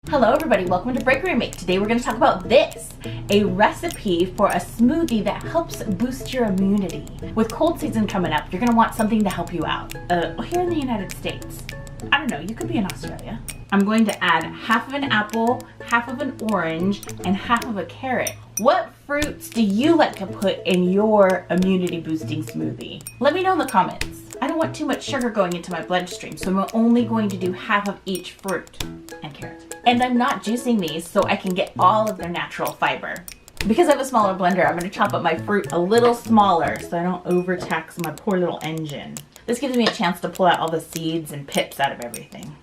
Hello everybody, welcome to Break Remake. Today we're going to talk about this, a recipe for a smoothie that helps boost your immunity. With cold season coming up, you're going to want something to help you out. Here in the United States, I don't know, you could be in Australia. I'm going to add half of an apple, half of an orange, and half of a carrot. What fruits do you like to put in your immunity boosting smoothie? Let me know in the comments. I don't want too much sugar going into my bloodstream, so I'm only going to do half of each fruit and carrot. And I'm not juicing these so I can get all of their natural fiber. Because I have a smaller blender, I'm going to chop up my fruit a little smaller so I don't overtax my poor little engine. This gives me a chance to pull out all the seeds and pips out of everything.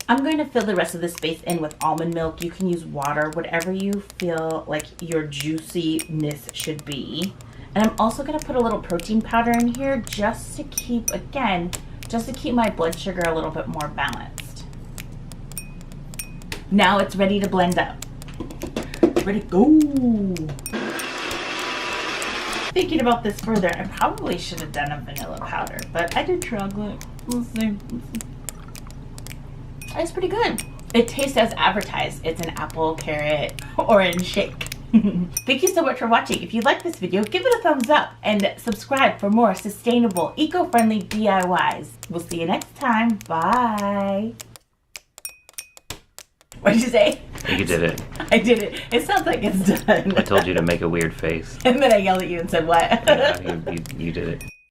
I'm going to fill the rest of the space in with almond milk. You can use water, whatever you feel like your juiciness should be. And I'm also going to put a little protein powder in here just to keep, again, just to keep my blood sugar a little bit more balanced. Now it's ready to blend up. Ready to go. Thinking about this further, I probably should have done a vanilla powder, but I did chocolate. We'll see. It's pretty good. It tastes as advertised. It's an apple, carrot, orange shake. Thank you so much for watching. If you like this video, give it a thumbs up and subscribe for more sustainable, eco-friendly DIYs. We'll see you next time. Bye. What did you say? You did it. I did it. It sounds like it's done. I told you to make a weird face. And then I yelled at you and said what? Yeah, you did it.